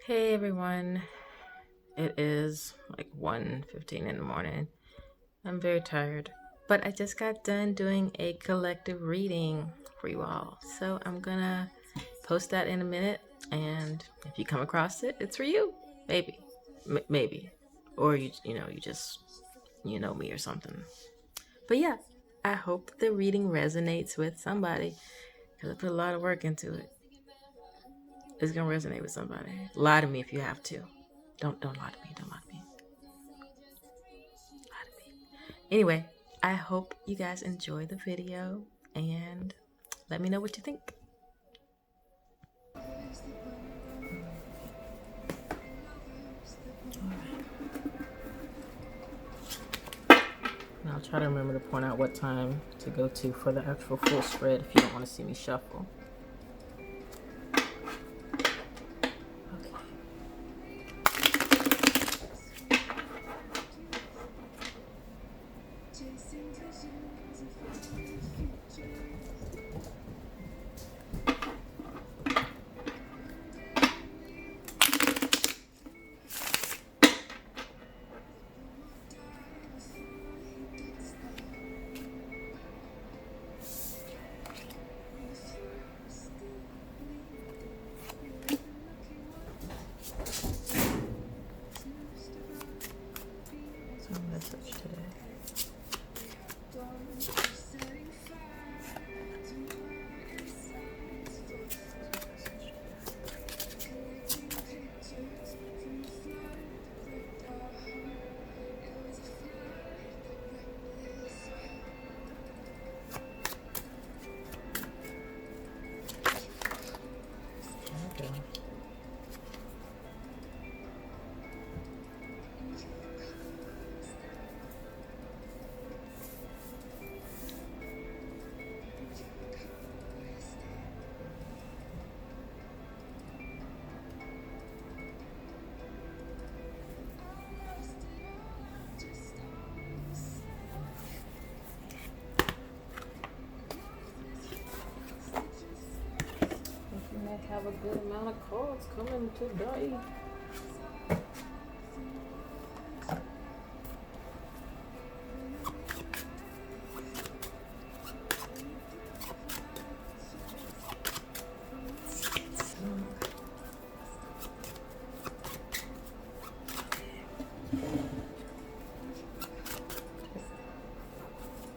Hey everyone, it is like 1:15 in the morning. I'm very tired, but I just got done doing a collective reading for you all. So I'm gonna post that in a minute, and if you come across it, it's for you. Maybe, maybe, or you just know me or something. But yeah, I hope the reading resonates with somebody because I put a lot of work into it. It's gonna resonate with somebody. Lie to me if you have to. Don't lie to me. Don't lie to me. Anyway, I hope you guys enjoy the video and let me know what you think. And I'll try to remember to point out what time to go to for the actual full spread if you don't want to see me shuffle. So message today. Okay. You may have a good amount of cards coming today.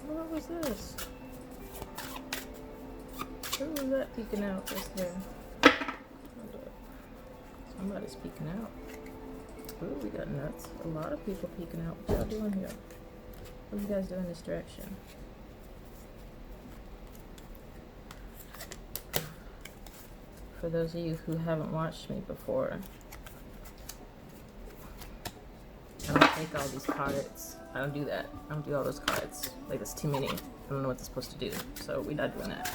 What was this? Who was that peeking out just there? Somebody's peeking out. Ooh, we got nuts. A lot of people peeking out. What y'all doing here? What are you guys doing in this direction? For those of you who haven't watched me before, I don't take all these cards. I don't do that. I don't do all those cards. Like, it's too many. I don't know what they're supposed to do. So we're not doing that.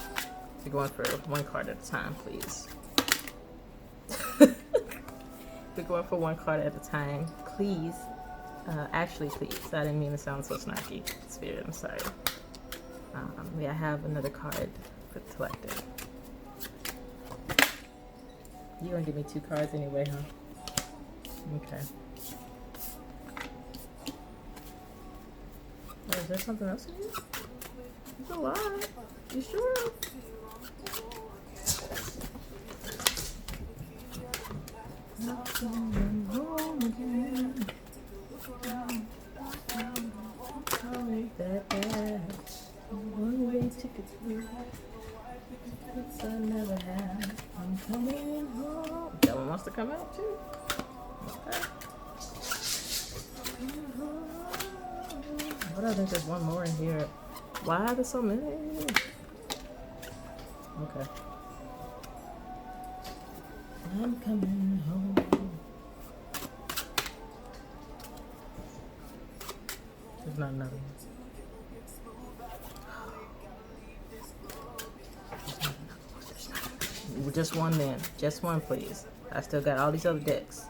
We're going for one card at a time, please. We're going for one card at a time, please. Actually, please. I didn't mean to sound so snarky. Spirit, I'm sorry. I have another card for the collective. You're gonna give me two cards anyway, huh? Okay. Oh, is there something else in here? There's a lot. You sure? Not coming home again. I'll make that bad. One-way ticket through. It's I never had. I'm coming home. That one wants to come out too. Okay. But I think there's one more in here. Why are there so many? Okay. I'm coming home. There's not another one. Just one, man. Just one, please. I still got all these other decks.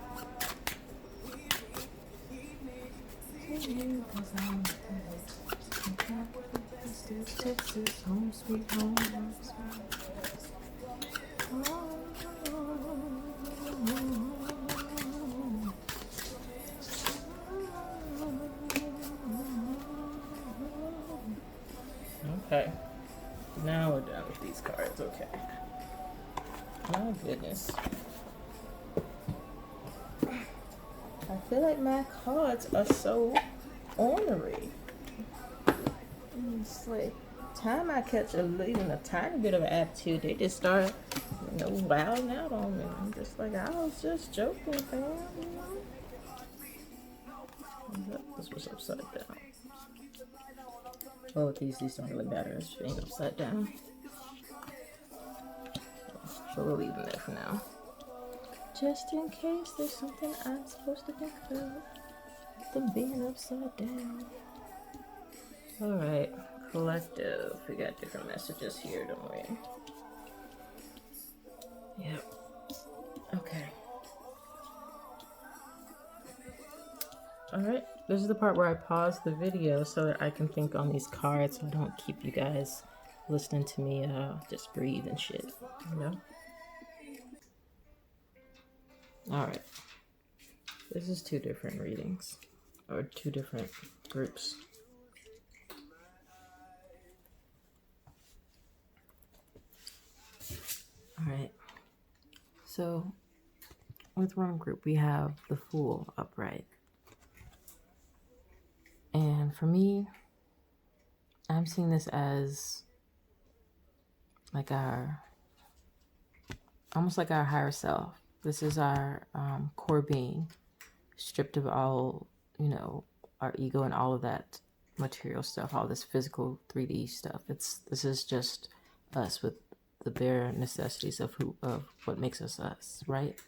Texas, home sweet home. My goodness. I feel like my cards are so ornery. It's like time I catch even a tiny bit of attitude, they just start, wilding out on me. I'm just like, I was just joking, fam. This was upside down. Oh, these don't really matter. It's being upside down. So we'll leave them there for now. Just in case there's something I'm supposed to think about. Them being upside down. Alright, collective. We got different messages here, don't we? Yep. Okay. Alright, this is the part where I pause the video so that I can think on these cards so I don't keep you guys listening to me just breathe and shit, Alright. This is 2 different readings, or 2 different groups. Alright. So, with one group, we have the Fool upright. And for me, I'm seeing this as like almost like our higher self. This is our core being, stripped of all, our ego and all of that material stuff, all this physical 3D stuff. This is just us with the bare necessities of what makes us us, right?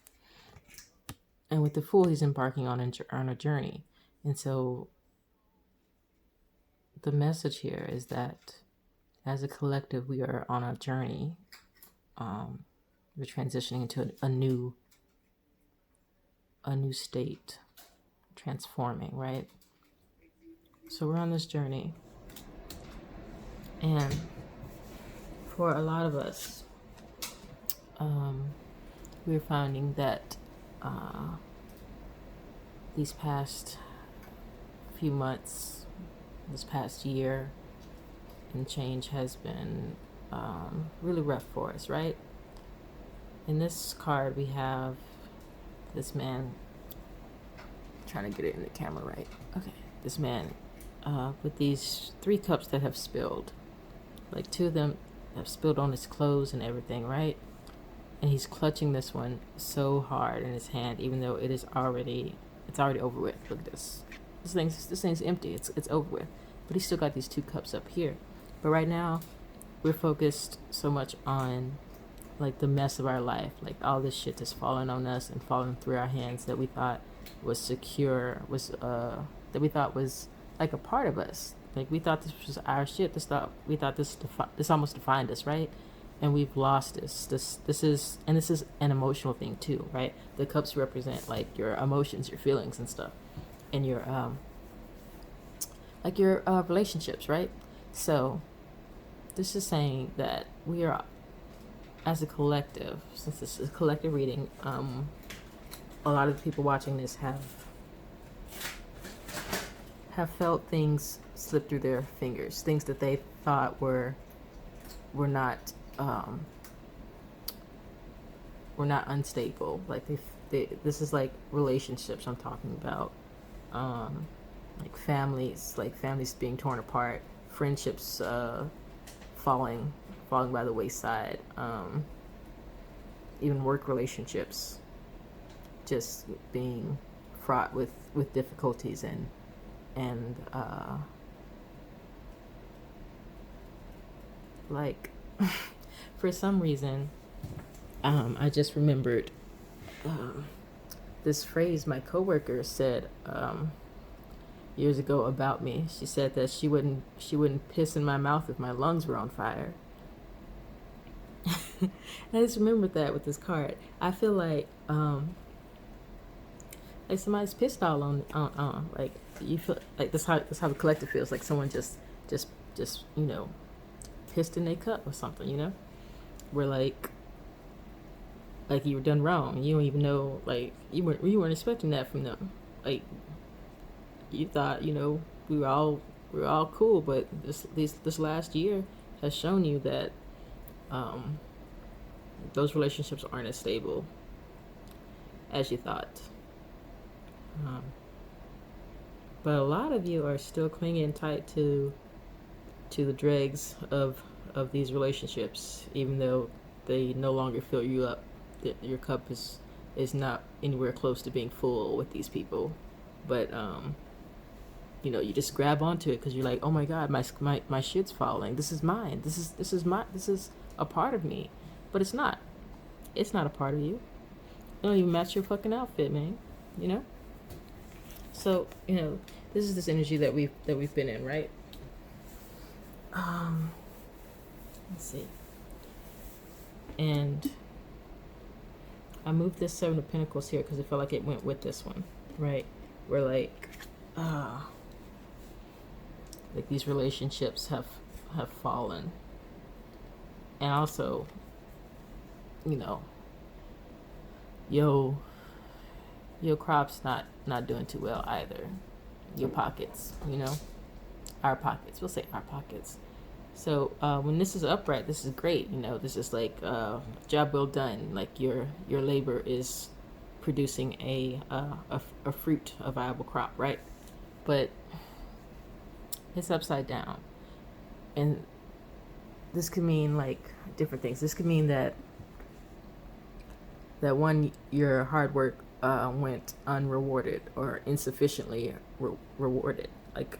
And with the Fool, he's embarking on a journey. And so the message here is that as a collective, we are on a journey. We're transitioning into a new state, transforming, right? So we're on this journey. And for a lot of us, we're finding that these past few months, this past year and change has been really rough for us, right? In this card, we have this man, trying to get it in the camera right. Okay, this man with these 3 cups that have spilled. Like 2 of them have spilled on his clothes and everything, right? And he's clutching this one so hard in his hand, even though it's already over with. Look at this. This thing's empty. It's over with. But he's still got these 2 cups up here. But right now, we're focused so much on like the mess of our life, like all this shit that's falling on us and falling through our hands that we thought was secure, that we thought was like a part of us. Like we thought this was our shit. We thought this almost defined us, right? And we've lost this. This is an emotional thing too, right? The cups represent like your emotions, your feelings and stuff, and your relationships, right? So this is saying that we are, as a collective, since this is a collective reading, a lot of the people watching this have felt things slip through their fingers, things that they thought were not unstable. Like this is like relationships I'm talking about, like families being torn apart, friendships falling by the wayside, even work relationships just being fraught with difficulties and like for some reason I just remembered this phrase my coworker said years ago about me. She said that she wouldn't piss in my mouth if my lungs were on fire. I just remembered that with this card. I feel like somebody's pissed all on like you feel like that's how the collective feels, like someone just pissed in their cup or something, where like you were done wrong. You don't even know, like you weren't expecting that from them. Like you thought, we were all cool, but this last year has shown you that those relationships aren't as stable as you thought. But a lot of you are still clinging tight to the dregs of these relationships, even though they no longer fill you up. Your cup is not anywhere close to being full with these people. But you just grab onto it because you're like, oh my god, my shit's falling. This is mine. This is a part of me. But it's not. It's not a part of you. It don't even match your fucking outfit, man. You know. So this is this energy that we've been in, right? Let's see. And I moved this Seven of Pentacles here because I felt like it went with this one, right? Where like these relationships have fallen, and also, your crop's not doing too well either. Your pockets, our pockets. We'll say our pockets. So when this is upright, this is great. This is like job well done. Like your labor is producing a fruit, a viable crop, right? But it's upside down, and this could mean like different things. This could mean that one, your hard work went unrewarded or insufficiently rewarded. Like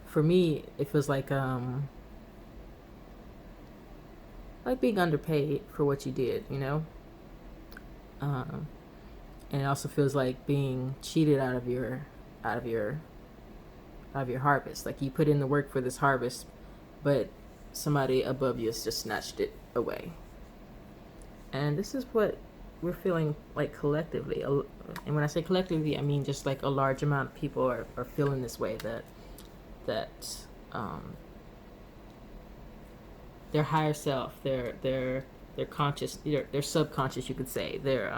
for me, it feels like being underpaid for what you did, and it also feels like being cheated out of your harvest. Like you put in the work for this harvest, but somebody above you has just snatched it away. And this is what we're feeling like collectively. And when I say collectively, I mean just like a large amount of people are feeling this way, that their higher self, their conscious, their subconscious, you could say, their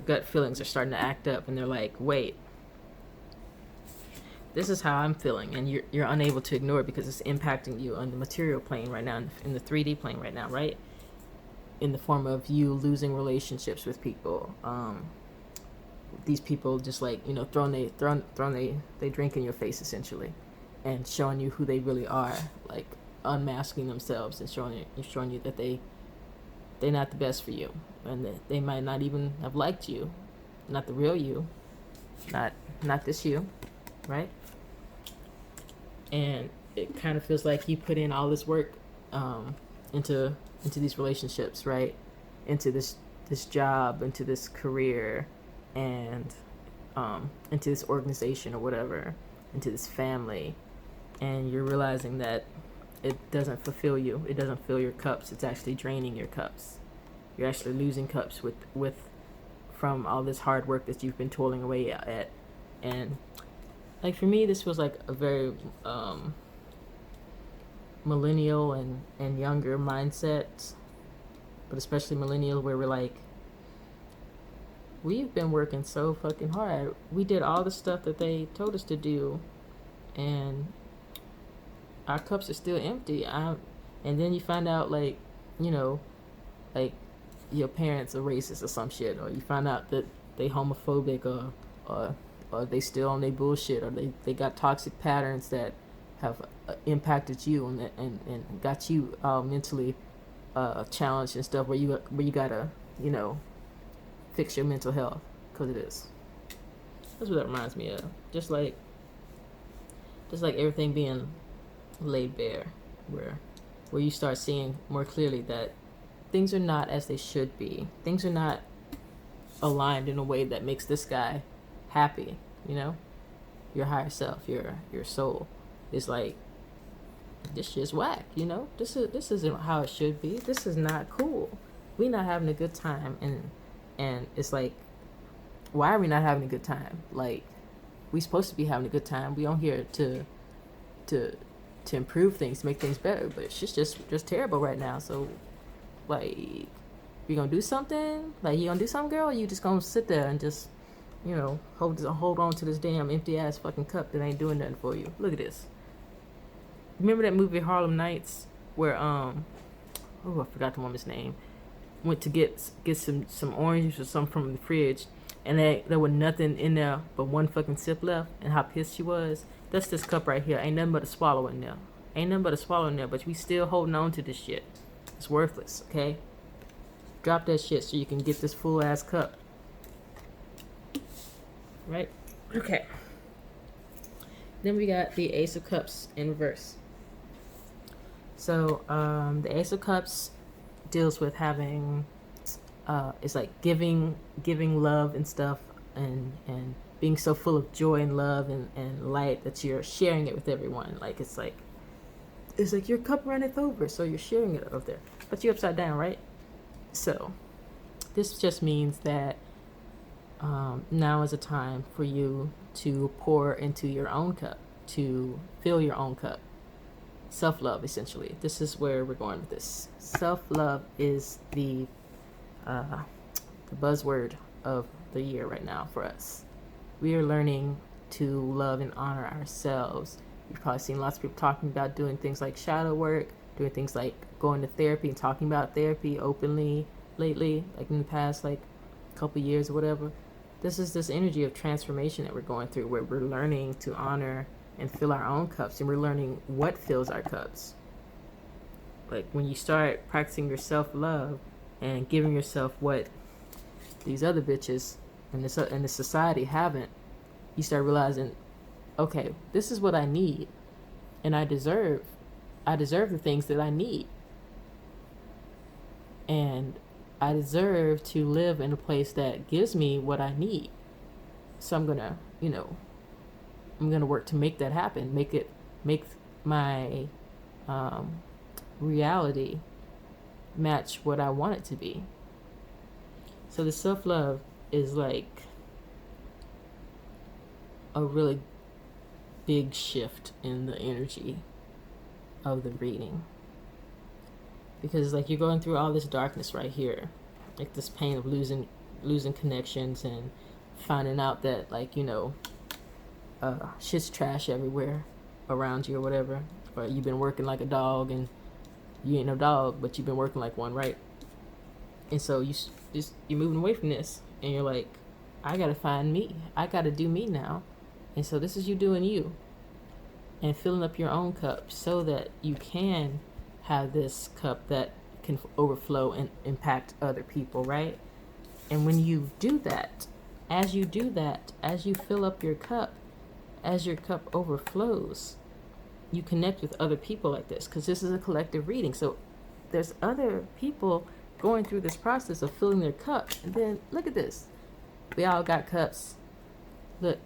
gut feelings are starting to act up, and they're like, wait, this is how I'm feeling, and you're unable to ignore it because it's impacting you on the material plane right now, in the 3D plane right now, right? In the form of you losing relationships with people. These people just like throwing they drink in your face essentially, and showing you who they really are, like unmasking themselves and showing you that they're not the best for you, and that they might not even have liked you, not the real you, not this you, right? And it kind of feels like you put in all this work into these relationships, right? Into this job, into this career, and into this organization or whatever, into this family, and you're realizing that it doesn't fulfill you. It doesn't fill your cups. It's actually draining your cups. You're actually losing cups with from all this hard work that you've been toiling away at. And like for me, this was like a very millennial and younger mindset, but especially millennial, where we're like, we've been working so fucking hard. We did all the stuff that they told us to do, and our cups are still empty. And then you find out like your parents are racist or some shit, or you find out that they homophobic, or they still on their bullshit, or they got toxic patterns that have impacted you and got you mentally challenged and stuff, where you gotta fix your mental health, because it is. That's what that reminds me of. Just like everything being laid bare, where you start seeing more clearly that things are not as they should be. Things are not aligned in a way that makes this guy happy. Your higher self, your soul is like, this shit's whack. This isn't how it should be. This is not cool. We not having a good time, and it's like, why are we not having a good time? Like, we supposed to be having a good time. We on here to improve things, to make things better, but it's just terrible right now. So like, you gonna do something? Like, you gonna do something, girl? Or you just gonna sit there and just hold on to this damn empty ass fucking cup that ain't doing nothing for you? Look at this. Remember that movie Harlem Nights, where oh, I forgot the woman's name. Went to get some oranges or something from the fridge, and there was nothing in there but one fucking sip left, and how pissed she was. That's this cup right here. Ain't nothing but a swallow in there. Ain't nothing but a swallow in there, but we still holding on to this shit. It's worthless, okay? Drop that shit so you can get this full ass cup. Right? Okay. Then we got the Ace of Cups in reverse. So the Ace of Cups deals with having it's like giving love and stuff, and being so full of joy and love and light that you're sharing it with everyone. Like it's like your cup runneth over, so you're sharing it over there, but you're upside down, right? So this just means that now is a time for you to pour into your own cup, to fill your own cup. Self-love, essentially. This is where we're going with this. Self-love is the buzzword of the year right now for us. We are learning to love and honor ourselves. You've probably seen lots of people talking about doing things like shadow work, doing things like going to therapy and talking about therapy openly lately, like in the past like couple years or whatever. This is this energy of transformation that we're going through, where we're learning to honor and fill our own cups, and we're learning what fills our cups. Like when you start practicing your self-love and giving yourself what these other bitches in this society haven't, you start realizing, okay, this is what I need, and I deserve the things that I need, and I deserve to live in a place that gives me what I need. So I'm gonna work to make that happen, make my reality match what I want it to be. So the self-love is like a really big shift in the energy of the reading, because like you're going through all this darkness right here, like this pain of losing connections and finding out that like shit's trash everywhere around you or whatever, or you've been working like a dog and you ain't no dog, but you've been working like one, right? And so you're moving away from this, and you're like, I gotta find me, I gotta do me now. And so this is you doing you and filling up your own cup so that you can have this cup that can overflow and impact other people, right? And when you do that, as you fill up your cup, as your cup overflows, you connect with other people like this, because this is a collective reading. So there's other people going through this process of filling their cup. And then look at this. We all got cups. Look,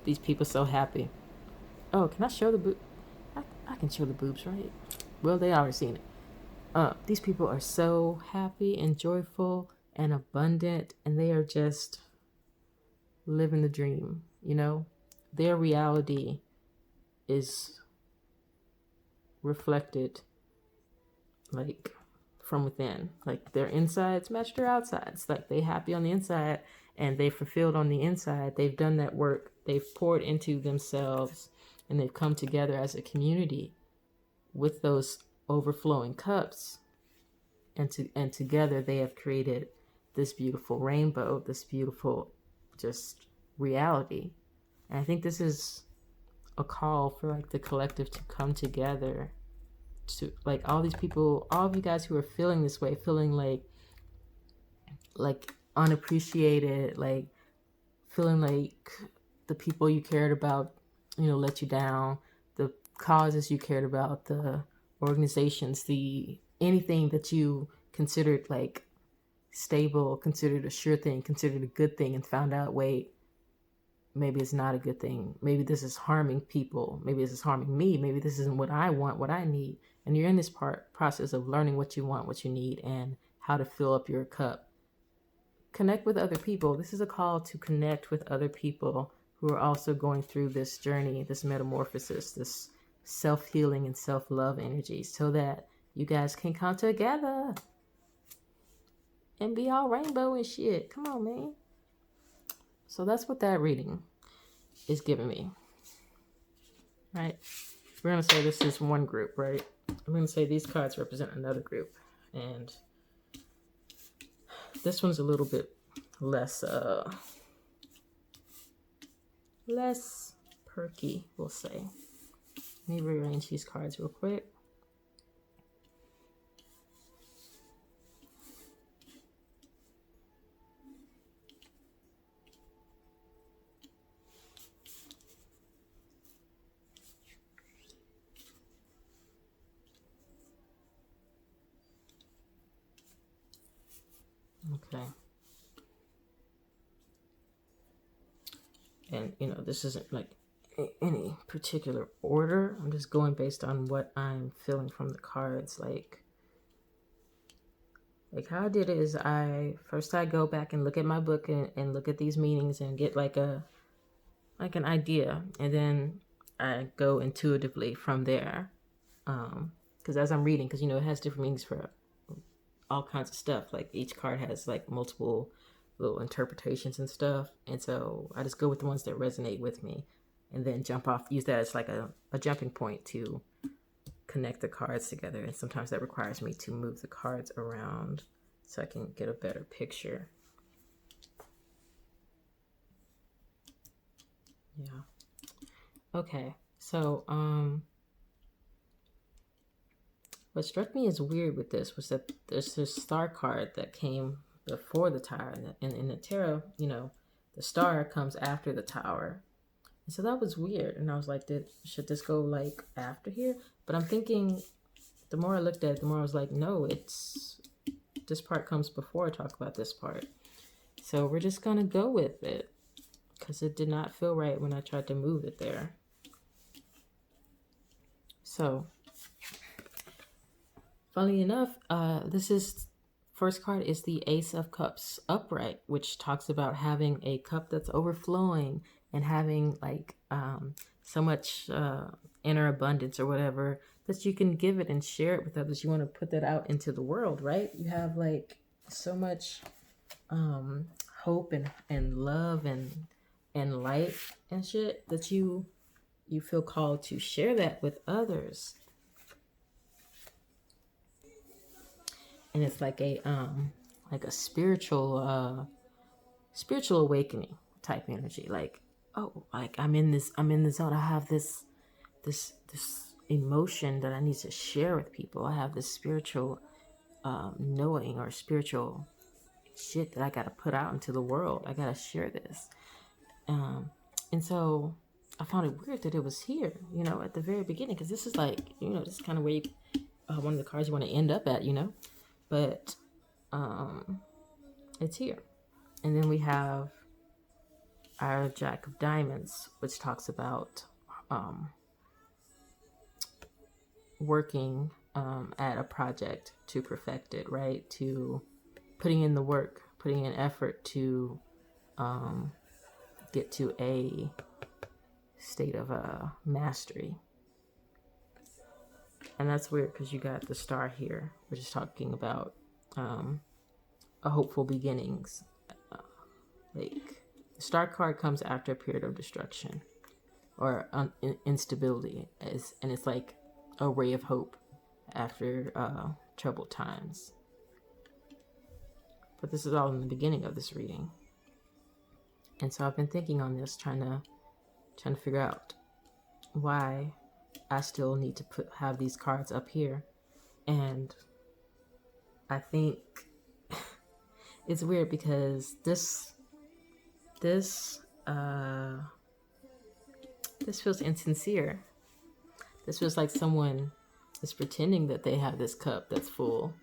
these people so happy. Oh, can I show the boob? I can show the boobs, right? Well, they already seen it. These people are so happy and joyful and abundant, and they are just living the dream, Their reality is reflected like from within. Like their insides match their outsides. Like they happy on the inside and they fulfilled on the inside. They've done that work. They've poured into themselves, and they've come together as a community with those overflowing cups, and together they have created this beautiful rainbow, this beautiful just reality. And I think this is a call for like the collective to come together, to like all these people, all of you guys who are feeling this way, feeling like unappreciated, like feeling like the people you cared about let you down, the causes you cared about, the organizations, the anything that you considered like stable, considered a sure thing, considered a good thing, and found out, wait, maybe it's not a good thing. Maybe this is harming people. Maybe this is harming me. Maybe this isn't what I want, what I need. And you're in this process of learning what you want, what you need, and how to fill up your cup. Connect with other people. This is a call to connect with other people who are also going through this journey, this metamorphosis, this self-healing and self-love energy, so that you guys can come together and be all rainbow and shit. Come on, man. So that's what that reading is giving me, right? We're going to say this is one group, right? I'm going to say these cards represent another group. And this one's a little bit less less perky, we'll say. Let me rearrange these cards real quick. Okay. And, you know, this isn't like any particular order. I'm just going based on what I'm feeling from the cards. Like how I did it is I go back and look at my book and look at these meanings and get like an idea. And then I go intuitively from there. Because as I'm reading, because, you know, it has different meanings for all kinds of stuff. Like each card has like multiple little interpretations and stuff. And so I just go with the ones that resonate with me and then jump off, use that as like a jumping point to connect the cards together. And sometimes that requires me to move the cards around so I can get a better picture. Yeah. Okay. So, what struck me as weird with this was that there's this star card that came before the tower. And in the tarot, you know, the star comes after the tower. And so that was weird. And I was like, should this go like after here? But I'm thinking, the more I looked at it, the more I was like, no, this part comes before I talk about this part. So we're just going to go with it because it did not feel right when I tried to move it there. So, funnily enough, first card is the Ace of Cups upright, which talks about having a cup that's overflowing and having like so much inner abundance or whatever that you can give it and share it with others. You want to put that out into the world, right? You have like so much hope and love and light and shit that you feel called to share that with others. And it's like a spiritual awakening type energy. Like, oh, like I'm in the zone. I have this emotion that I need to share with people. I have this spiritual knowing or spiritual shit that I got to put out into the world. I got to share this. And so I found it weird that it was here, you know, at the very beginning, because this is like, you know, this is kind of where one of the cards you want to end up at, you know, but it's here. And then we have our Jack of Diamonds, which talks about working at a project to perfect it, right? To putting in the work, putting in effort to get to a state of mastery. And that's weird because you got the star here, which is talking about a hopeful beginnings. Like the star card comes after a period of destruction or instability, and it's like a ray of hope after troubled times. But this is all in the beginning of this reading, and so I've been thinking on this, trying to figure out why I still need to have these cards up here. And I think it's weird because this feels insincere. This feels like someone is pretending that they have this cup that's full,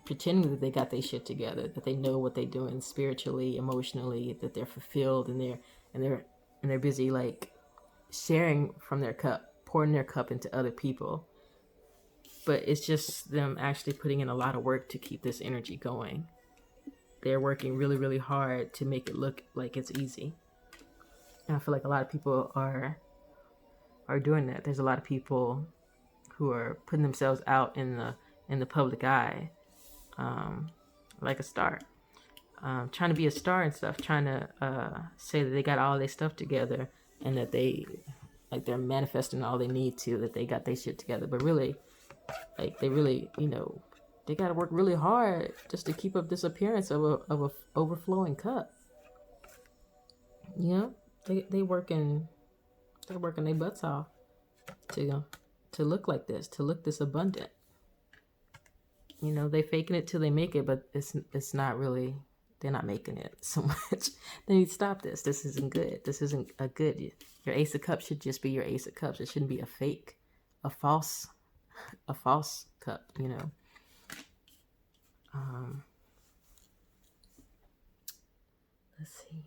pretending that they got their shit together, that they know what they're doing spiritually, emotionally, that they're fulfilled, and they're busy like sharing from their cup, pouring their cup into other people. But it's just them actually putting in a lot of work to keep this energy going. They're working really, really hard to make it look like it's easy. And I feel like a lot of people are doing that. There's a lot of people who are putting themselves out in the public eye, like a star, trying to be a star and stuff, trying to say that they got all their stuff together and that they're manifesting all they need to, that they got their shit together. But really, Like they really, they got to work really hard just to keep up this appearance of a overflowing cup. You know, they working their butts off to look like this, to look this abundant. They faking it till they make it, but it's not really. They're not making it so much. They need to stop this. This isn't good. This isn't a good. Your Ace of Cups should just be your Ace of Cups. It shouldn't be a fake, a false cup. Let's see.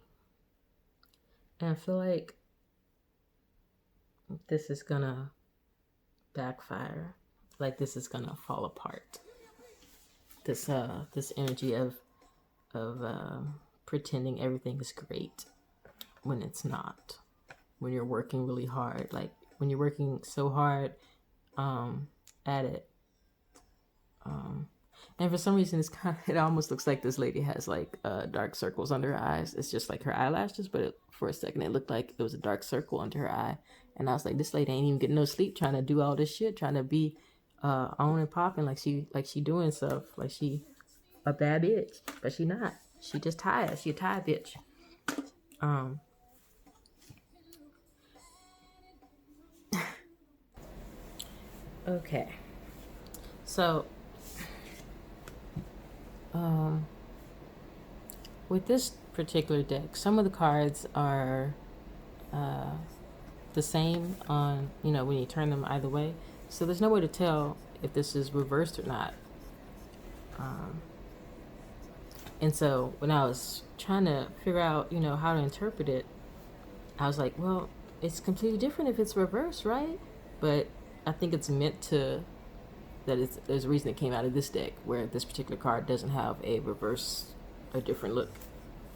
And I feel like this is gonna backfire. Like this is gonna fall apart. This energy of pretending everything is great when it's not. When you're working really hard, like when you're working so hard at it. And for some reason, it almost looks like this lady has like dark circles under her eyes. It's just like her eyelashes, but for a second it looked like it was a dark circle under her eye. And I was like, this lady ain't even getting no sleep, trying to do all this shit, trying to be on and popping like she doing stuff, like she a bad bitch, but she not. She just tired. She a tired bitch. Okay. So, with this particular deck, some of the cards are the same on, when you turn them either way. So there's no way to tell if this is reversed or not. And so when I was trying to figure out, how to interpret it, I was like, well, it's completely different if it's reversed, right? But I think it's meant to, there's a reason it came out of this deck where this particular card doesn't have a different look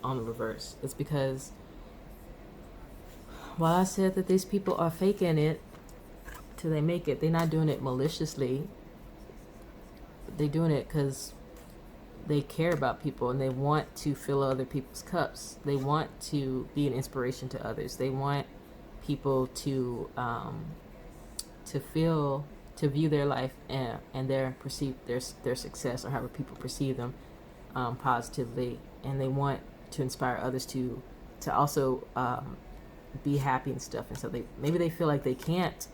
on the reverse. It's because while I said that these people are faking it till they make it, they're not doing it maliciously. They're doing it because they care about people and they want to fill other people's cups. They want to be an inspiration to others. They want people to view their life and their success, or however people perceive them, positively, and they want to inspire others to also be happy and stuff. And so they feel like they can't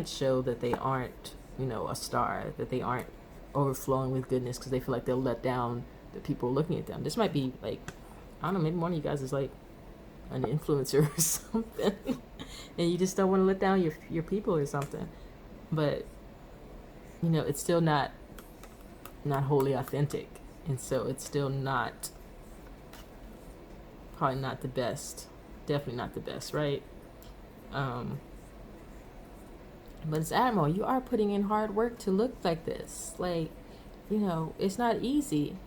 show that they aren't a star, that they aren't overflowing with goodness, because they feel like they'll let down the people looking at them. This might be like, I don't know, maybe one of you guys is like an influencer or something and you just don't want to let down your people or something, but it's still not wholly authentic, and so it's still probably not the best, definitely not the best, right? But it's admirable. You are putting in hard work to look like this. Like, it's not easy.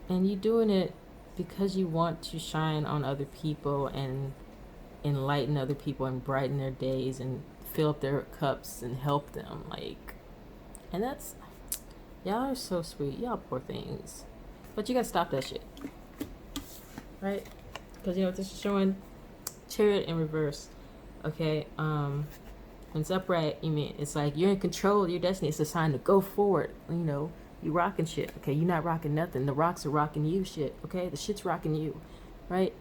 And you're doing it because you want to shine on other people and enlighten other people and brighten their days and fill up their cups and help them. Like, and that's, y'all are so sweet. Y'all poor things. But you gotta stop that shit. Right? Because, this is showing Chariot in reverse. Okay? When it's upright, it's like you're in control of your destiny. It's a sign to go forward. You rocking shit. Okay, you're not rocking nothing. The rocks are rocking you shit. Okay, the shit's rocking you, right?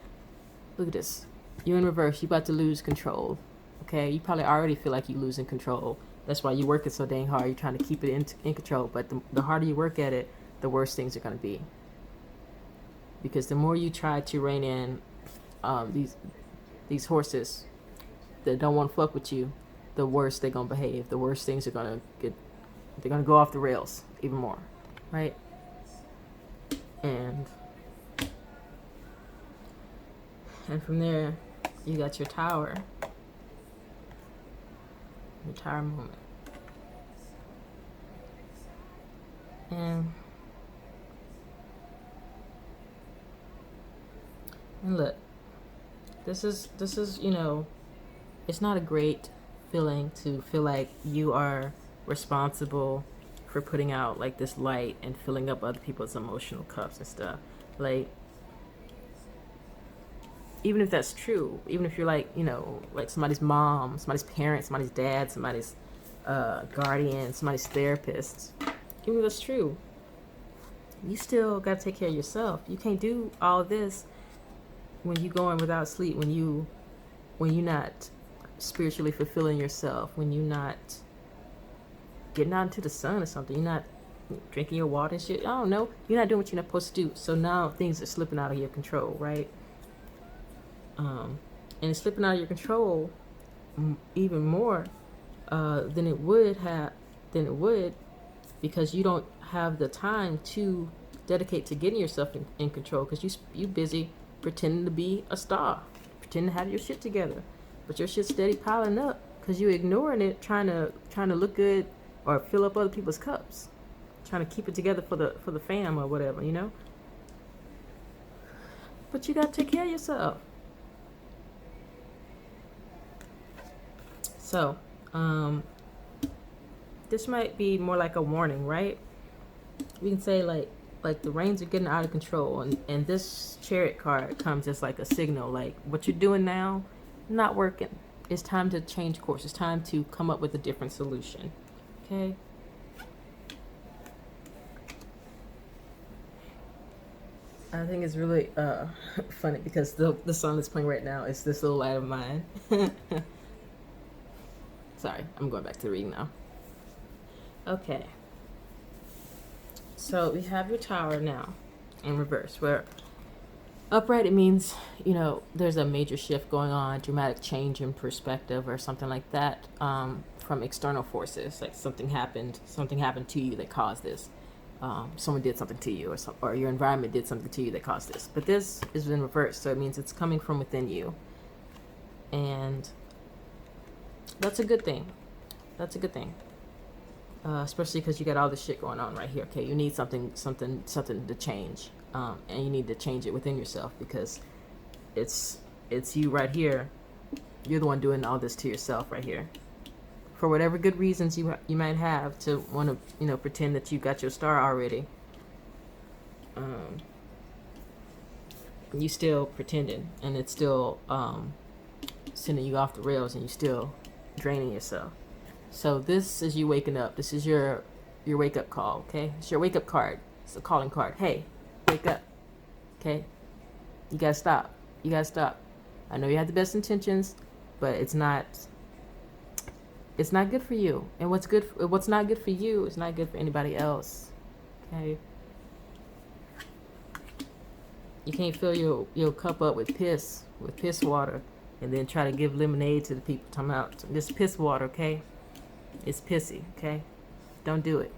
Look at this. You're in reverse. You're about to lose control. Okay, you probably already feel like you're losing control. That's why you're working so dang hard. You're trying to keep it in control. But the harder you work at it, the worse things are going to be. Because the more you try to rein in these horses that don't want to fuck with you, the worse they're going to behave. The worse things are going to get. They're going to go off the rails even more. Right? And from there, you got your tower. Your tower moment. And look, this is it's not a great feeling to feel like you are responsible for putting out like this light and filling up other people's emotional cups and stuff. Like, even if that's true, even if you're like, you know, like somebody's mom, somebody's parent, somebody's dad, somebody's guardian, somebody's therapist, even if that's true, you still got to take care of yourself. You can't do all this when you going without sleep, when you're not spiritually fulfilling yourself, when you're not getting out into the sun or something, you're not drinking your water and shit. I don't know. You're not doing what you're not supposed to do. So now things are slipping out of your control, right? And it's slipping out of your control even more than it would because you don't have the time to dedicate to getting yourself in control, because you busy pretending to be a star, pretending to have your shit together, but your shit's steady piling up because you're ignoring it, trying to look good or fill up other people's cups, trying to keep it together for the fam or whatever, you know. But you got to take care of yourself. So this might be more like a warning, right? We can say like the reins are getting out of control, and this Chariot card comes as like a signal, like what you're doing now not working. It's time to change course. It's time to come up with a different solution. Okay. I think it's really funny because the song that's playing right now is This Little Light of Mine. Sorry, I'm going back to the reading now. Okay. So we have your Tower now in reverse, where upright, it means, you know, there's a major shift going on, dramatic change in perspective or something like that, from external forces. Like something happened to you that caused this. Someone did something to you, or your environment did something to you that caused this. But this is in reverse, so it means it's coming from within you. And that's a good thing. That's a good thing. Especially because you got all this shit going on right here. Okay, you need something to change, and you need to change it within yourself, because it's you right here. You're the one doing all this to yourself right here, for whatever good reasons you might have to want to, you know, pretend that you got your star already. You still pretending, and it's still sending you off the rails, and you still draining yourself. So this is you waking up. This is your wake up call, okay? It's your wake up card. It's a calling card. Hey, wake up, okay? You gotta stop. You gotta stop. I know you have the best intentions, but it's not good for you. And what's not good for you is not good for anybody else, okay? You can't fill your cup up with piss water and then try to give lemonade to the people. Talking about this piss water, okay? It's pissy, okay? Don't do it.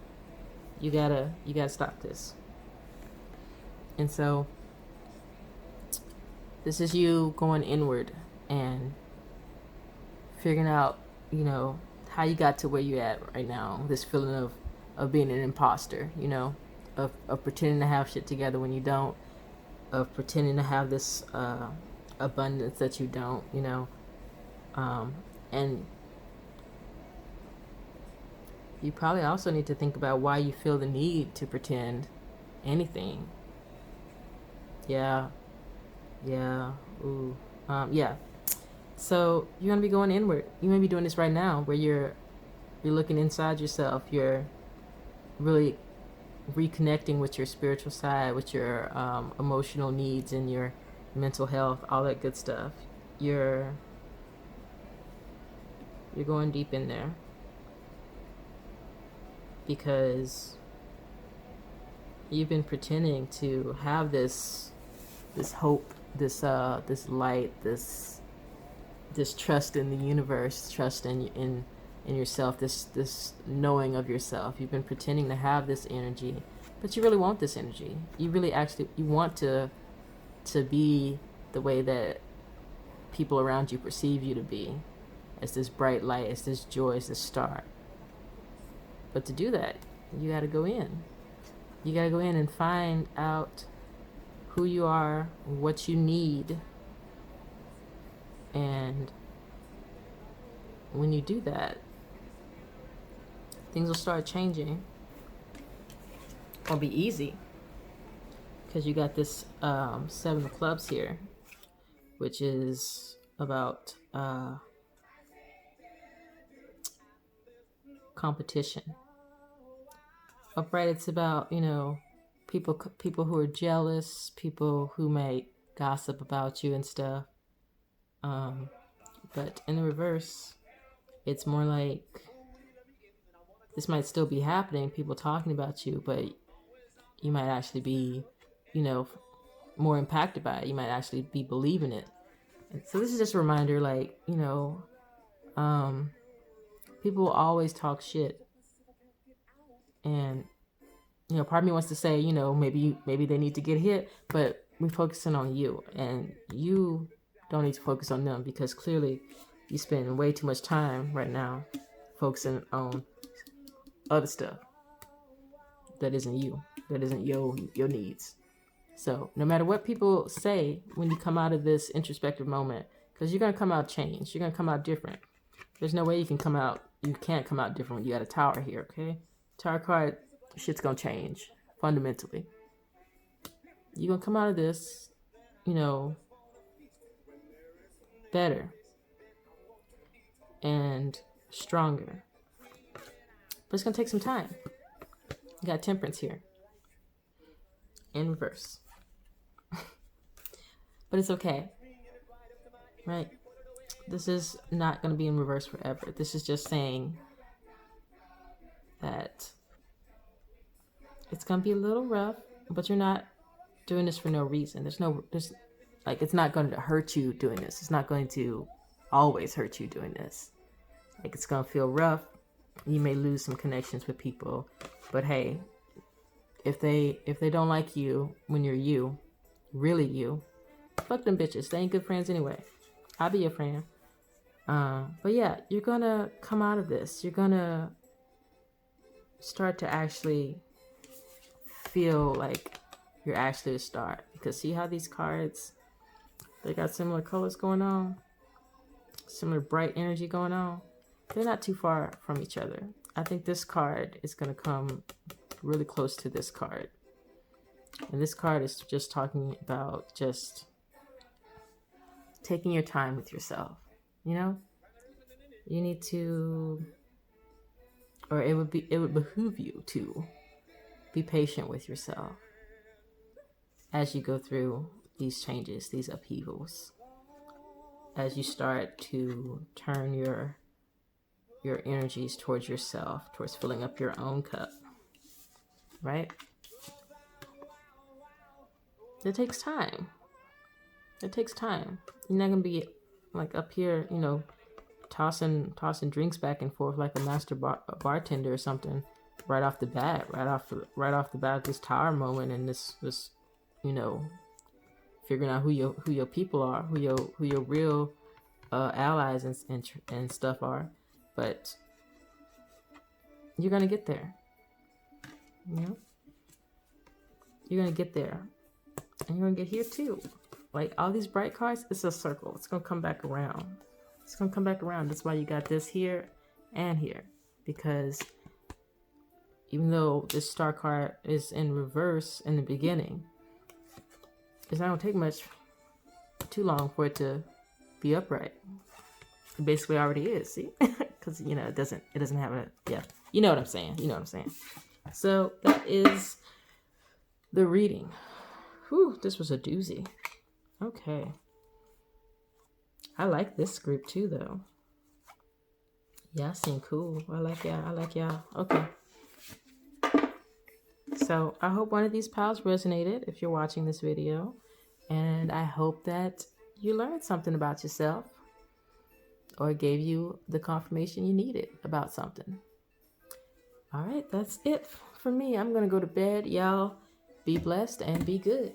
You gotta stop this. And so this is you going inward and figuring out, you know, how you got to where you're at right now. This feeling of being an imposter, you know, of pretending to have shit together when you don't, of pretending to have this abundance that you don't, you know, and you probably also need to think about why you feel the need to pretend anything. Yeah. Ooh. Yeah. So you're gonna be going inward. You're gonna be doing this right now, where you're looking inside yourself. You're really reconnecting with your spiritual side, with your emotional needs and your mental health, all that good stuff. You're going deep in there, because you've been pretending to have this hope, this light, this trust in the universe, trust in yourself, this knowing of yourself. You've been pretending to have this energy, but you really want this energy. You really you want to be the way that people around you perceive you to be, as this bright light, as this joy, as this star. But to do that, you got to go in. You got to go in and find out who you are, what you need. And when you do that, things will start changing. It won't be easy, because you got this 7 of clubs here. which is about competition. Upright, it's about, you know, people who are jealous, people who may gossip about you and stuff. But in the reverse, it's more like this might still be happening, people talking about you, but you might actually be, you know, more impacted by it. You might actually be believing it. And so this is just a reminder, like, you know, people will always talk shit. And, you know, part of me wants to say, you know, maybe they need to get hit, but we're focusing on you, and you don't need to focus on them, because clearly you spend way too much time right now focusing on other stuff that isn't you, that isn't your needs. So no matter what people say when you come out of this introspective moment, because you're going to come out changed, you're going to come out different. There's no way you can't come out different when you got a tower here, okay? Tower card, shit's going to change fundamentally. You're going to come out of this, you know, better and stronger. But it's going to take some time. You got Temperance here in reverse. But it's okay, right? This is not going to be in reverse forever. This is just saying that it's going to be a little rough, but you're not doing this for no reason. It's not going to hurt you doing this. It's not going to always hurt you doing this. Like, it's going to feel rough. You may lose some connections with people, but hey, if they don't like you when you're you, really you, fuck them bitches. They ain't good friends anyway. I'll be your friend. But yeah, you're gonna come out of this. You're gonna start to actually feel like you're actually a star. Because see how these cards, they got similar colors going on, similar bright energy going on. They're not too far from each other. I think this card is gonna come really close to this card. And this card is just talking about just taking your time with yourself. You know, you need to, or it would behoove you to be patient with yourself as you go through these changes, these upheavals, as you start to turn your energies towards yourself, towards filling up your own cup, right? It takes time. It takes time. You're not gonna be like up here, you know, tossing drinks back and forth like a master bartender or something right off the bat, right off the bat, this tower moment, and this you know, figuring out who your people are, who your real allies and stuff are. But you're gonna get there. You know, you're gonna get there, and you're gonna get here too. Like all these bright cards, it's a circle. It's gonna come back around. It's gonna come back around. That's why you got this here and here, because even though this star card is in reverse in the beginning, it's not gonna take too long for it to be upright. It basically already is, see? Because you know it doesn't have a, yeah. You know what I'm saying. So that is the reading. Whew, this was a doozy. Okay. I like this group too, though. Y'all seem cool. I like y'all. Okay. So I hope one of these pals resonated if you're watching this video. And I hope that you learned something about yourself, or gave you the confirmation you needed about something. All right, that's it for me. I'm going to go to bed. Y'all be blessed and be good.